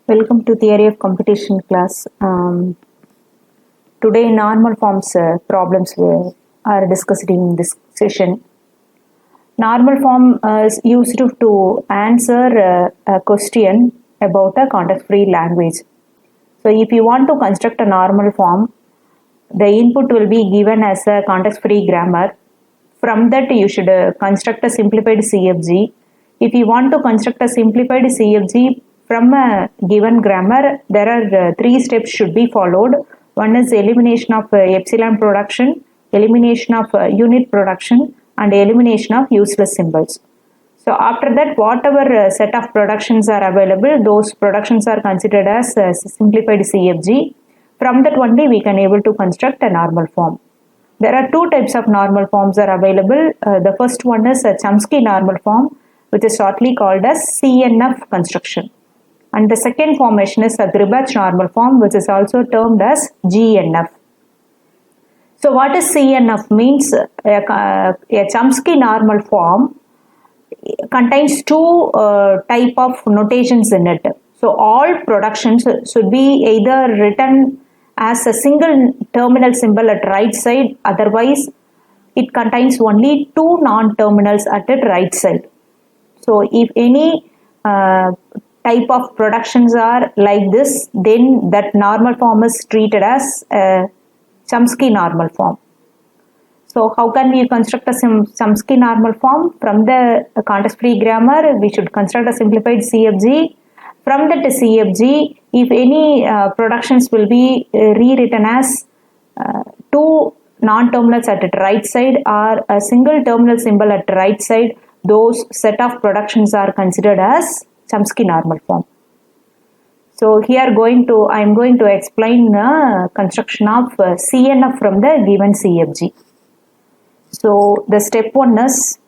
Welcome to Theory of Computation class. Today normal forms problems we are discussed in this session. Normal form is used to answer a question about a context-free language. So if you want to construct a normal form, the input will be given as a context-free grammar. From that you should construct a simplified CFG. If you want to construct a simplified CFG from a given grammar, there are three steps should be followed. One is elimination of epsilon production, elimination of unit production, and elimination of useless symbols. So after that, whatever set of productions are available, those productions are considered as simplified CFG. From that only we can able to construct a normal form. There are two types of normal forms are available. The first one is a Chomsky normal form, which is shortly called as CNF construction. And the second formation is a Gribach normal form, which is also termed as GNF. So what is CNF means? A Chomsky normal form contains two type of notations in it. So all productions should be either written as a single terminal symbol at right side, otherwise it contains only two non-terminals at the right side. So if any type of productions are like this, then that normal form is treated as a Chomsky normal form. So how can we construct a Chomsky normal form? From the context-free grammar, we should construct a simplified CFG. From that CFG, if any productions will be rewritten as two non-terminals at the right side or a single terminal symbol at the right side, those set of productions are considered as Chomsky normal form. So here I am going to explain the construction of CNF from the given CFG. So the step one is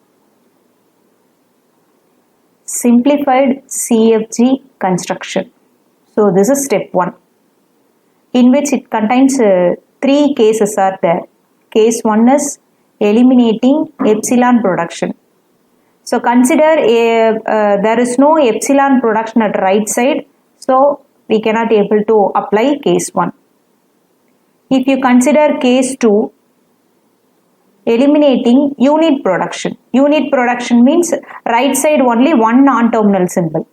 simplified CFG construction. So this is step one, in which it contains three cases are there. Case one is eliminating epsilon production. So consider there is no epsilon production at right side, so we cannot able to apply case 1. If you consider case 2, eliminating unit production. Unit production means right side only one non-terminal symbol.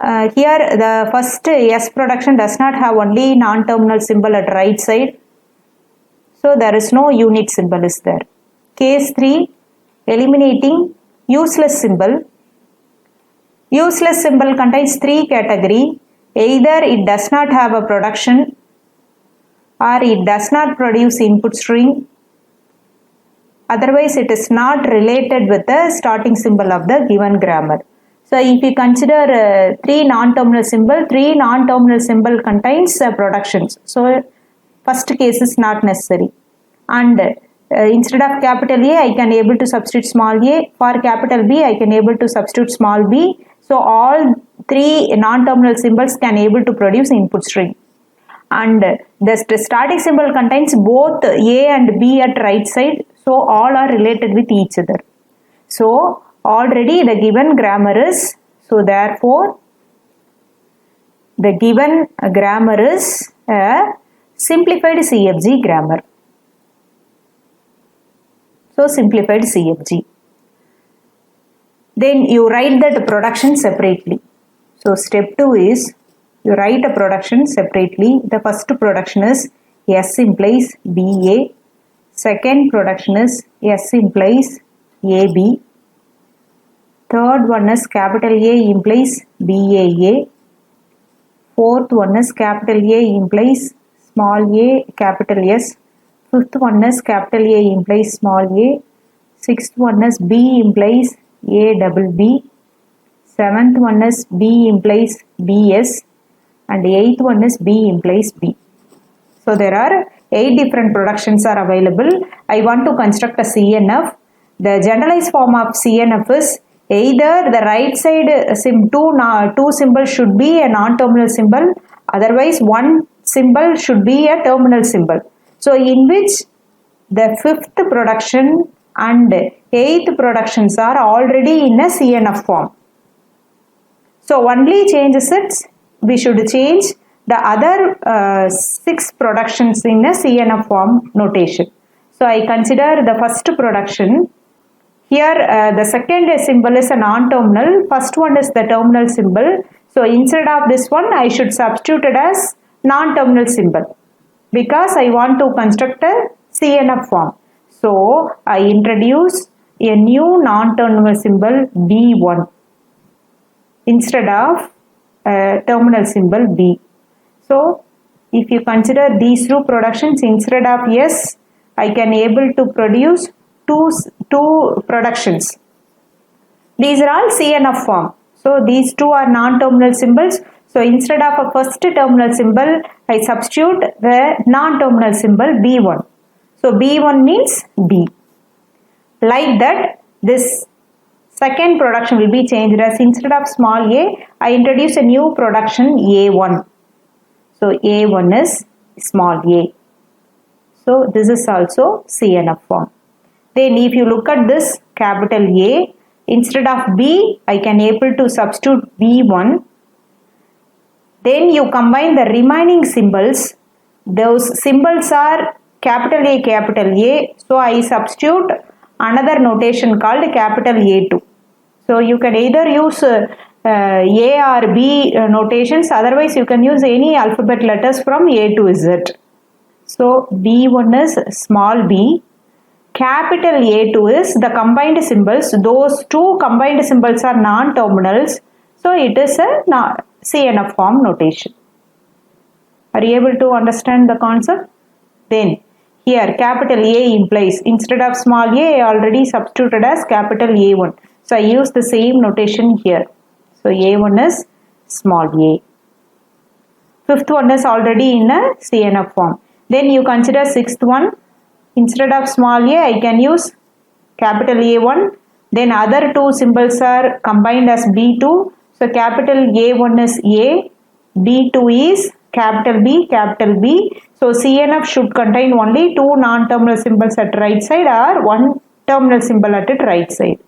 Here the first S production does not have only non-terminal symbol at right side, so there is no unit symbol is there. Case 3, eliminating useless symbol. Useless symbol contains three categories. Either it does not have a production, or it does not produce input string, otherwise it is not related with the starting symbol of the given grammar. So if you consider three non-terminal symbol contains productions. So first case is not necessary. And instead of capital A, I can able to substitute small a. For capital B, I can able to substitute small b. So all three non-terminal symbols can able to produce input string. And the starting symbol contains both A and B at right side. So all are related with each other. So already the given grammar is, so therefore the given grammar is a simplified CFG grammar. So simplified CFG. Then you write that production separately. So step 2 is you write a production separately. The first production is S implies BA. Second production is S implies AB. Third one is capital A implies BAA. Fourth one is capital A implies small a capital S. Fifth one is capital A implies small a. Sixth one is B implies A double B. Seventh one is B implies BS. And eighth one is B implies B. So there are 8 different productions are available. I want to construct a CNF. The generalized form of CNF is either the right side two symbols should be a non-terminal symbol, otherwise one symbol should be a terminal symbol. So in which the 5th production and 8th productions are already in a CNF form. So only changes its we should change the other 6 productions in a CNF form notation. So I consider the first production. Here the second symbol is a non-terminal, first one is the terminal symbol. So instead of this one I should substitute it as non-terminal symbol because I want to construct a CNF form. So I introduce a new non-terminal symbol B1 instead of terminal symbol B. So if you consider these two productions, instead of S, I can able to produce two productions. These are all CNF form. So these two are non-terminal symbols. So instead of a first terminal symbol, I substitute the non-terminal symbol B1. So B1 means B. Like that, this second production will be changed as instead of small a, I introduce a new production A1. So A1 is small a. So this is also CNF form. Then if you look at this capital A, instead of B, I can able to substitute B1. Then you combine the remaining symbols. Those symbols are capital A. So I substitute another notation called capital A2. So you can either use A or B notations, otherwise you can use any alphabet letters from A to Z. So B1 is small b, capital A2 is the combined symbols. Those two combined symbols are non-terminals. So it is a CNF form notation. Are you able to understand the concept? Then here capital A implies, instead of small a, I already substituted as capital A1. So I use the same notation here. So A1 is small a. Fifth one is already in a CNF form. Then you consider sixth one. Instead of small a, I can use capital A1. Then other two symbols are combined as B2. So capital A1 is A, B2 is capital B. So CNF should contain only two non-terminal symbols at right side or one terminal symbol at its right side.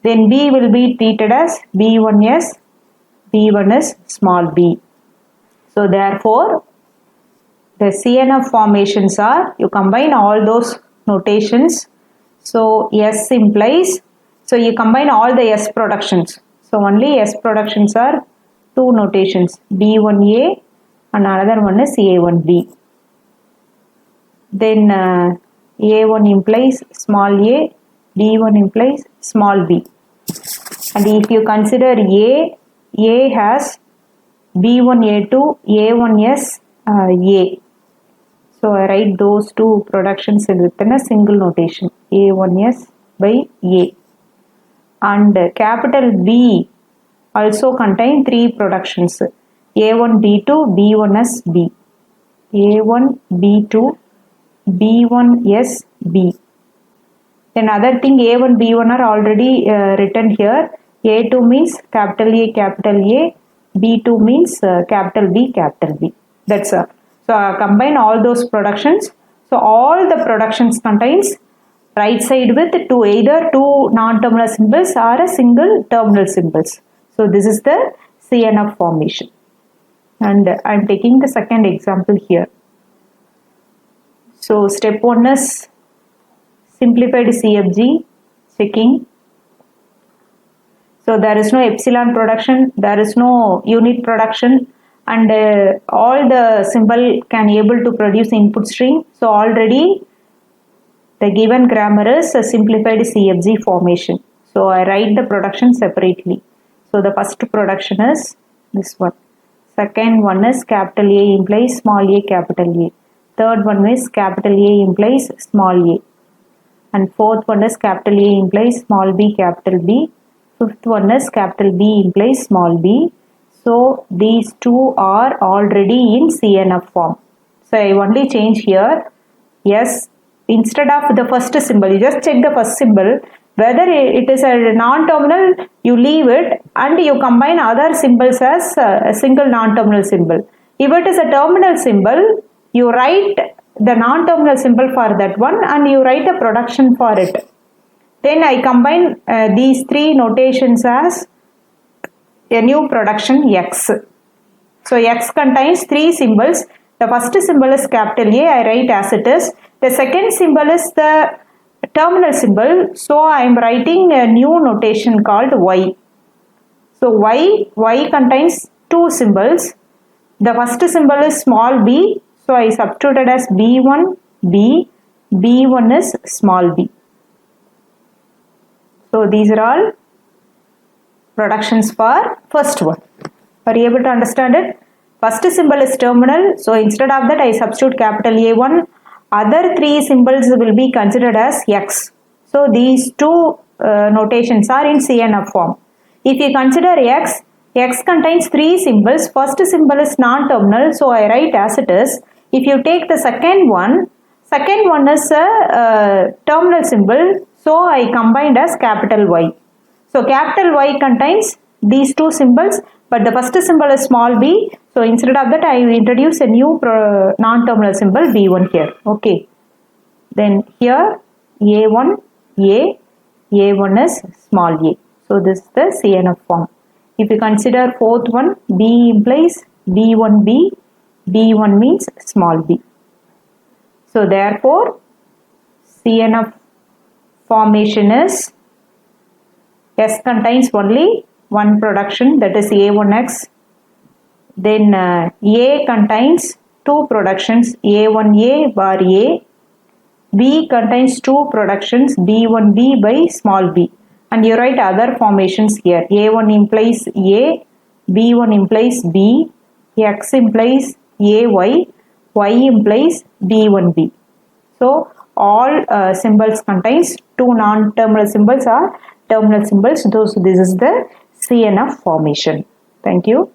Then B will be treated as B1S, B1 is small b. So therefore, the CNF formations are, you combine all those notations. So S implies, so you combine all the S productions. So only S productions are two notations, B1A and another one is A1B. Then A1 implies small a, B1 implies small b. And if you consider A has B1A2, A1S, A. So I write those two productions within a single notation, A1S by A. And capital B also contain three productions, A1B2, B1S, B. A1, B2, B1S, B. Then other thing A1, B1 are already written here. A2 means capital A, B2 means capital B. That's all. So combine all those productions. So all the productions contains right side with either two non-terminal symbols or a single terminal symbols. So this is the CNF formation. And I am taking the second example here. So step 1 is simplified CFG checking. So there is no epsilon production, there is no unit production, and all the symbol can able to produce input string. So already the given grammar is a simplified CFG formation. So I write the production separately. So the first production is this one. Second one is capital A implies small a, capital A. Third one is capital A implies small a. And fourth one is capital A implies small b, capital B. Fifth one is capital B implies small b. So these two are already in CNF form. So I only change here. Yes, instead of the first symbol, you just check the first symbol. Whether it is a non-terminal, you leave it and you combine other symbols as a single non-terminal symbol. If it is a terminal symbol, you write the non-terminal symbol for that one and you write a production for it. Then I combine these three notations as a new production X. So X contains three symbols. The first symbol is capital A, I write as it is. The second symbol is the terminal symbol, so I am writing a new notation called Y. So Y contains two symbols. The first symbol is small b, so I substituted as B1, B, B1 is small b. So these are all productions for first one. Are you able to understand it? First symbol is terminal, so instead of that I substitute capital A1. Other three symbols will be considered as X. So these two notations are in CNF form. If you consider X contains three symbols. First symbol is non-terminal, so I write as it is. If you take the second one is a terminal symbol, so I combined as capital Y. So capital Y contains these two symbols, but the first symbol is small b, so instead of that I introduce a new non-terminal symbol B1 here. Okay. Then here A1 is small a. So this is the CNF form. If you consider fourth one, B implies B1b, B1 means small b. So therefore CNF formation is S contains only one production, that is A1X. Then A contains two productions, A1A bar A. B contains two productions, B1B by small b. And you write other formations here. A1 implies A, B1 implies B, X implies AY, Y implies B1B. So all symbols contains two non-terminal symbols are terminal symbols. This is the CNF formation. Thank you.